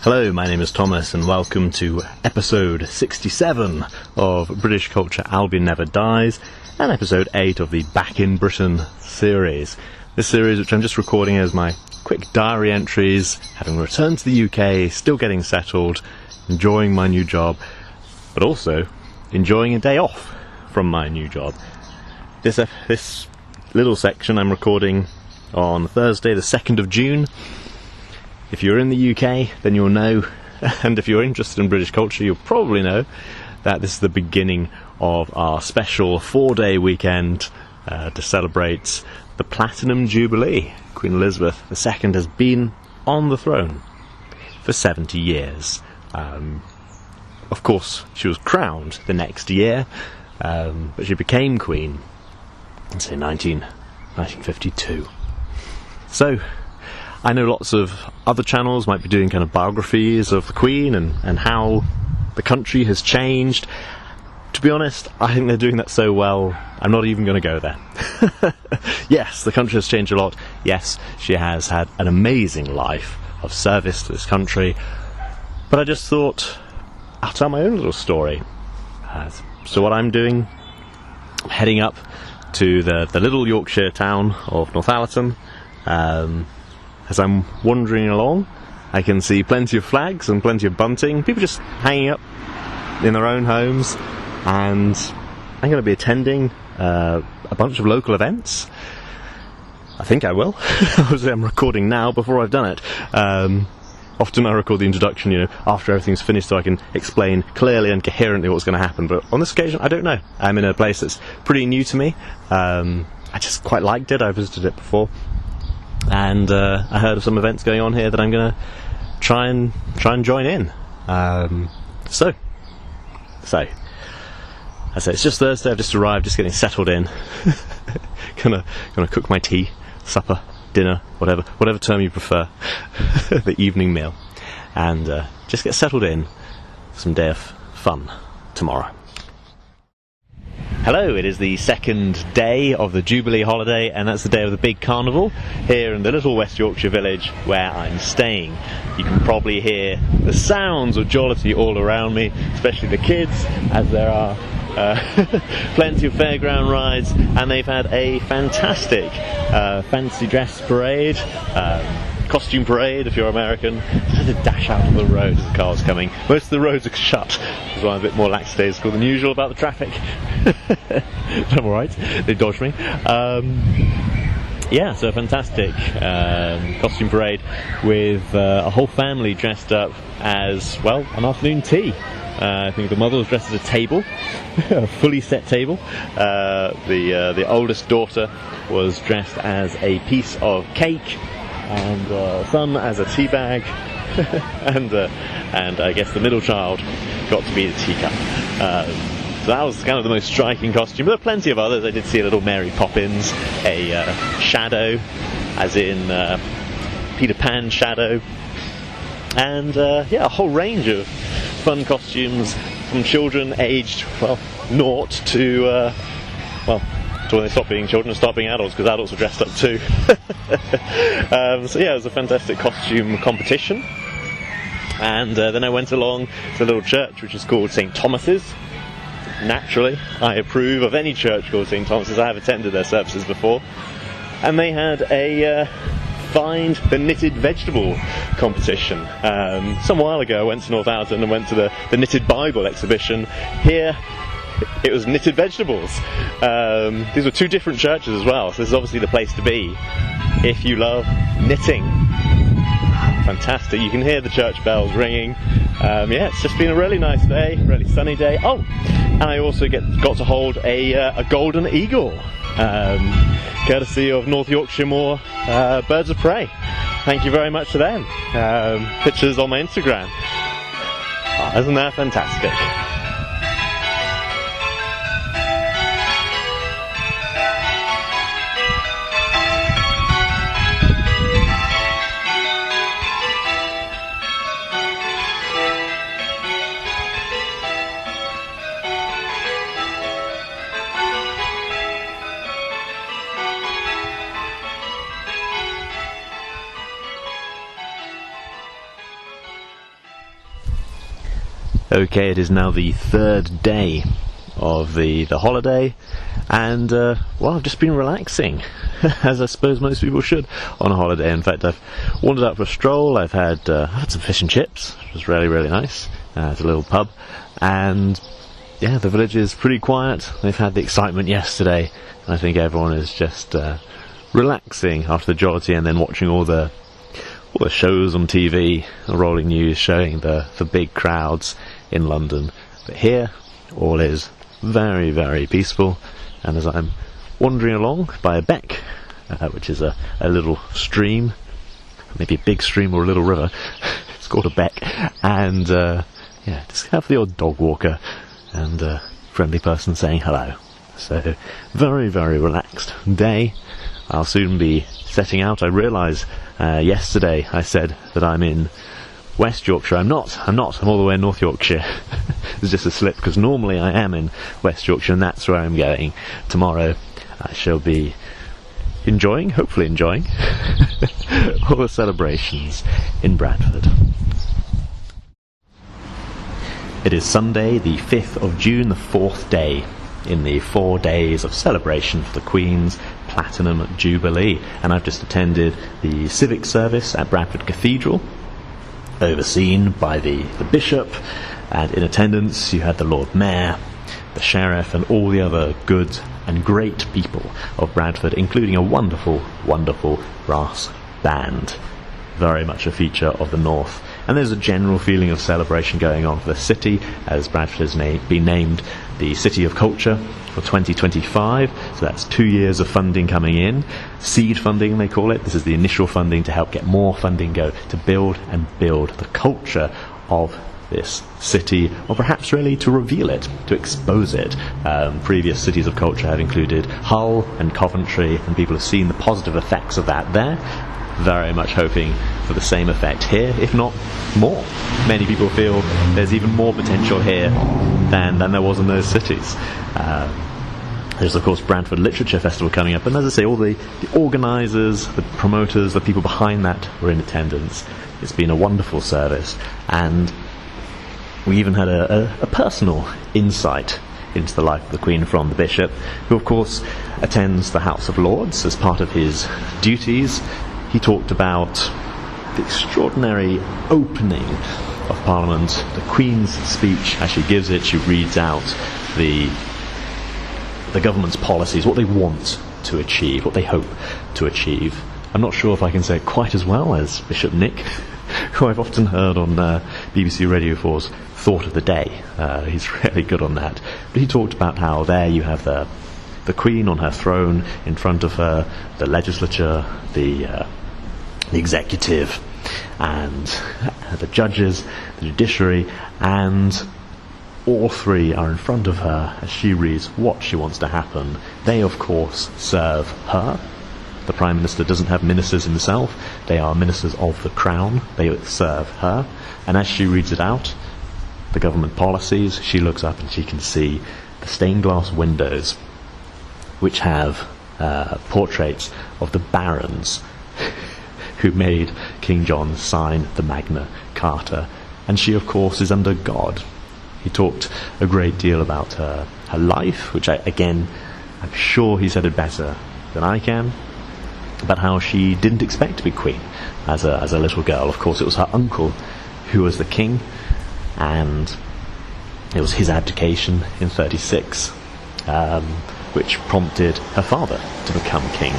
Hello, my name is Thomas and welcome to episode 67 of British Culture Albion Never Dies and episode 8 of the Back in Britain series. This series which I'm just recording as my quick diary entries, having returned to the UK, still getting settled, enjoying my new job, but also enjoying a day off from my new job. This little section I'm recording on Thursday the 2nd of June. If you're in the UK, then you'll know, and if you're interested in British culture, you'll probably know that this is the beginning of our special 4-day weekend to celebrate the Platinum Jubilee. Queen Elizabeth II has been on the throne for 70 years. Of course, she was crowned the next year, but she became Queen in, say, 1952. So, I know lots of other channels might be doing kind of biographies of the Queen and how the country has changed. To be honest, I think they're doing that so well, I'm not even going to go there. Yes, the country has changed a lot. Yes, she has had an amazing life of service to this country. But I just thought, I'll tell my own little story. So what I'm doing, I'm heading up to the little Yorkshire town of Northallerton. As I'm wandering along, I can see plenty of flags and plenty of bunting, people just hanging up in their own homes, and I'm going to be attending a bunch of local events. I think I will. Obviously I'm recording now before I've done it. Often I record the introduction, after everything's finished so I can explain clearly and coherently what's going to happen, but on this occasion I don't know. I'm in a place that's pretty new to me. I just quite liked it, I visited it before. And I heard of some events going on here that I'm going to try and join in. So I say it's just Thursday. I've just arrived, just getting settled in. gonna cook my tea, supper, dinner, whatever term you prefer, the evening meal, and just get settled in for some day of fun tomorrow. Hello, it is the second day of the Jubilee holiday, and that's the day of the big carnival here in the little West Yorkshire village where I'm staying. You can probably hear the sounds of jollity all around me, especially the kids, as there are plenty of fairground rides, and they've had a fantastic fancy dress parade, costume parade if you're American. Just had to dash out of the road as the car's coming. Most of the roads are shut, which is why I'm a bit more lackadaisical than usual about the traffic. But I'm alright, they dodged me. Yeah, so a fantastic costume parade with a whole family dressed up as, well, an afternoon tea. I think the mother was dressed as a table, a fully set table. The oldest daughter was dressed as a piece of cake, and son as a tea bag, and I guess the middle child got to be the teacup. So that was kind of the most striking costume, but there are plenty of others. I did see a little Mary Poppins, a shadow, as in Peter Pan shadow, and a whole range of fun costumes from children aged, 0 to when they stop being children and start being adults, because adults were dressed up too. So it was a fantastic costume competition. And then I went along to a little church which is called St. Thomas's. Naturally, I approve of any church called St. Thomas's. I have attended their services before. And they had a Find the Knitted Vegetable competition. Some while ago I went to Northallerton and went to the Knitted Bible exhibition. Here it was knitted vegetables. These were two different churches as well, so this is obviously the place to be if you love knitting. Fantastic, you can hear the church bells ringing. It's just been a really nice day, really sunny day. Oh, and I also got to hold a golden eagle, courtesy of North Yorkshire Moor Birds of Prey. Thank you very much to them. Pictures on my Instagram. Oh, isn't that fantastic? Okay, it is now the third day of the holiday, and well, I've just been relaxing, as I suppose most people should on a holiday. In fact, I've wandered out for a stroll. I've had some fish and chips, which was really, really nice, at a little pub, and yeah, the village is pretty quiet. They've had the excitement yesterday, and I think everyone is just relaxing after the jollity, and then watching all the shows on TV, the rolling news showing the big crowds in London. But here, all is very, very peaceful, and as I'm wandering along by a beck, which is a little stream, maybe a big stream or a little river, it's called a beck, and yeah, just have the odd dog walker and a friendly person saying hello. So, very, very relaxed day. I'll soon be setting out. I realise yesterday I said that I'm in West Yorkshire. I'm not. I'm all the way in North Yorkshire. It's just a slip, because normally I am in West Yorkshire, and that's where I'm going. Tomorrow I shall be hopefully enjoying, all the celebrations in Bradford. It is Sunday, the 5th of June, the 4th day in the 4 days of celebration for the Queen's Platinum Jubilee, and I've just attended the civic service at Bradford Cathedral, overseen by the Bishop, and in attendance you had the Lord Mayor, the Sheriff, and all the other good and great people of Bradford, including a wonderful, wonderful brass band, very much a feature of the North. And there's a general feeling of celebration going on for the city, as Bradford has been named the City of Culture for 2025, so that's 2 years of funding coming in. Seed funding, they call it. This is the initial funding to help get more funding go to build the culture of this city, or perhaps really to reveal it, to expose it. Previous cities of culture have included Hull and Coventry, and people have seen the positive effects of that there. Very much hoping for the same effect here, if not more. Many people feel there's even more potential here than there was in those cities. There's of course Bradford Literature Festival coming up, and as I say, all the organisers, the promoters, the people behind that were in attendance. It's been a wonderful service, and we even had a personal insight into the life of the Queen from the Bishop, who of course attends the House of Lords as part of his duties. He talked about the extraordinary opening of Parliament, the Queen's speech as she gives it. She reads out the government's policies, what they want to achieve, what they hope to achieve. I'm not sure if I can say it quite as well as Bishop Nick, who I've often heard on BBC Radio 4's Thought of the Day. He's really good on that. But he talked about how there you have the Queen on her throne, in front of her the legislature, the executive, and the judges, the judiciary, and all three are in front of her as she reads what she wants to happen. They of course serve her. The Prime Minister doesn't have ministers himself. They are ministers of the Crown. They serve her, and as she reads it out, the government policies, she looks up and she can see the stained glass windows which have portraits of the barons who made King John sign the Magna Carta, and she of course is under God. He talked a great deal about her life, which I'm sure he said it better than I can, about how she didn't expect to be queen as a little girl. Of course it was her uncle who was the king, and it was his abdication in 36 which prompted her father to become king.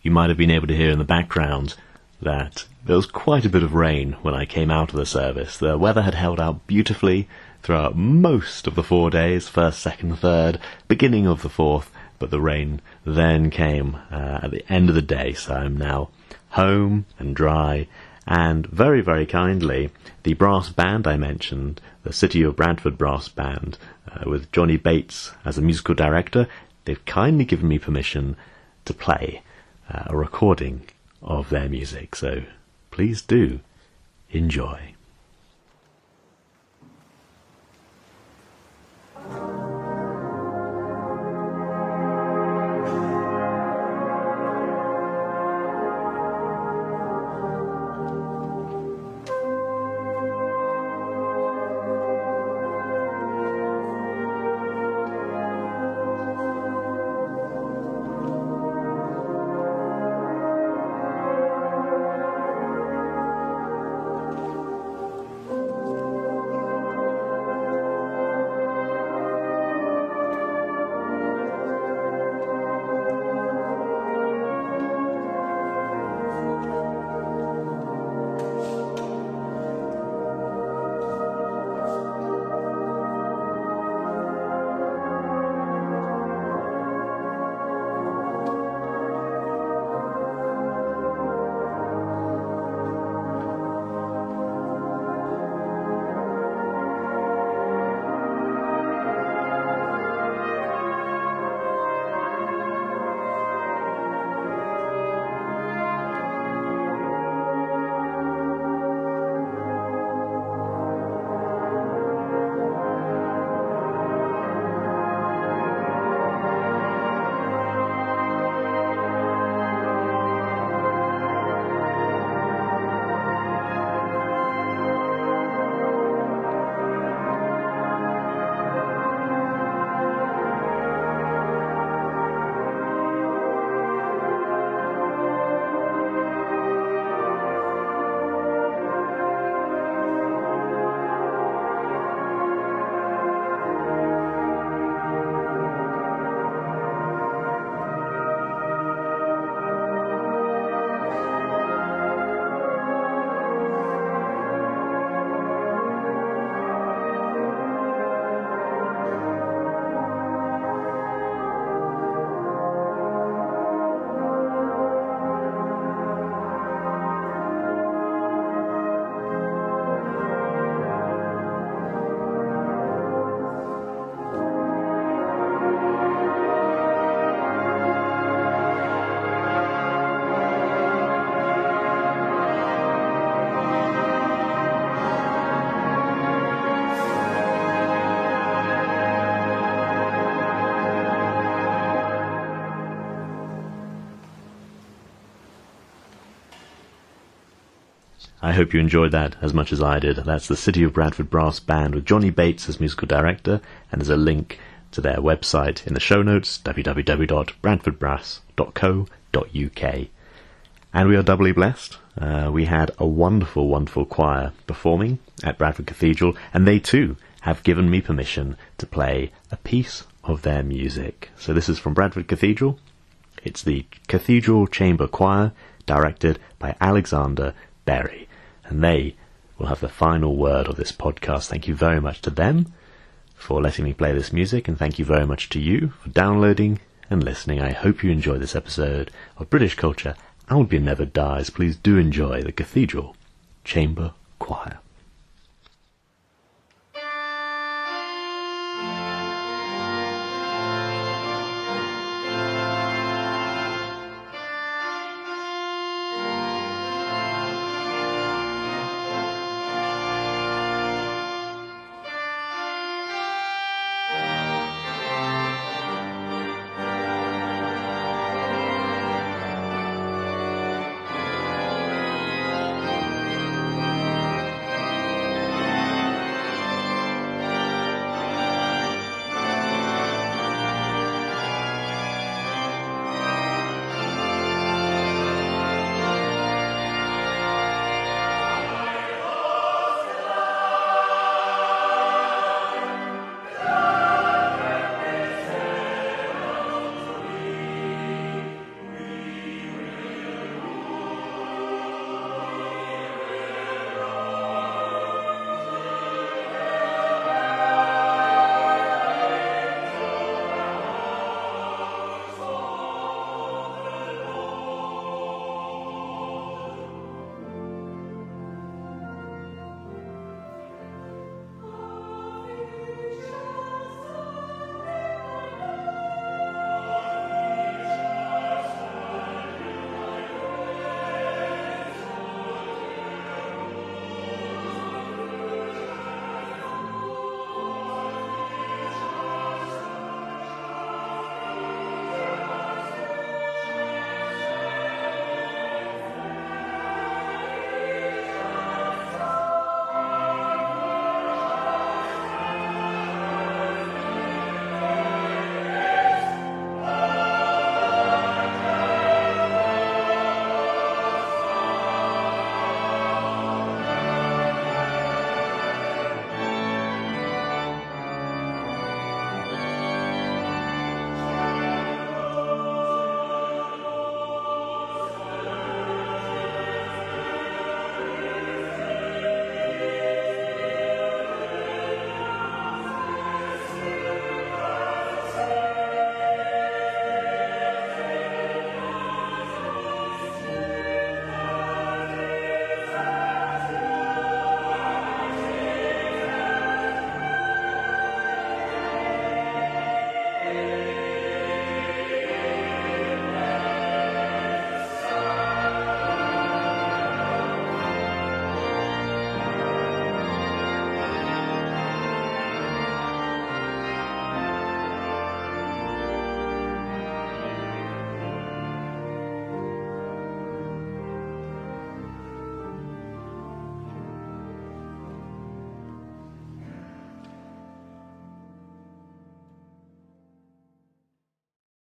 You might have been able to hear in the background that there was quite a bit of rain when I came out of the service. The weather had held out beautifully throughout most of the 4 days, first, second, third, beginning of the fourth, but the rain then came at the end of the day, so I'm now home and dry, and very, very kindly, the brass band I mentioned, the City of Bradford brass band, with Johnny Bates as a musical director, they've kindly given me permission to play a recording of their music, so please do enjoy. I hope you enjoyed that as much as I did. That's the City of Bradford Brass Band with Johnny Bates as musical director, and there's a link to their website in the show notes, www.bradfordbrass.co.uk. And we are doubly blessed. We had a wonderful, wonderful choir performing at Bradford Cathedral, and they too have given me permission to play a piece of their music. So this is from Bradford Cathedral. It's the Cathedral Chamber Choir, directed by Alexander Berry. And they will have the final word of this podcast. Thank you very much to them for letting me play this music, and thank you very much to you for downloading and listening. I hope you enjoy this episode of British Culture Albion Never Dies. Please do enjoy the Cathedral Chamber Choir.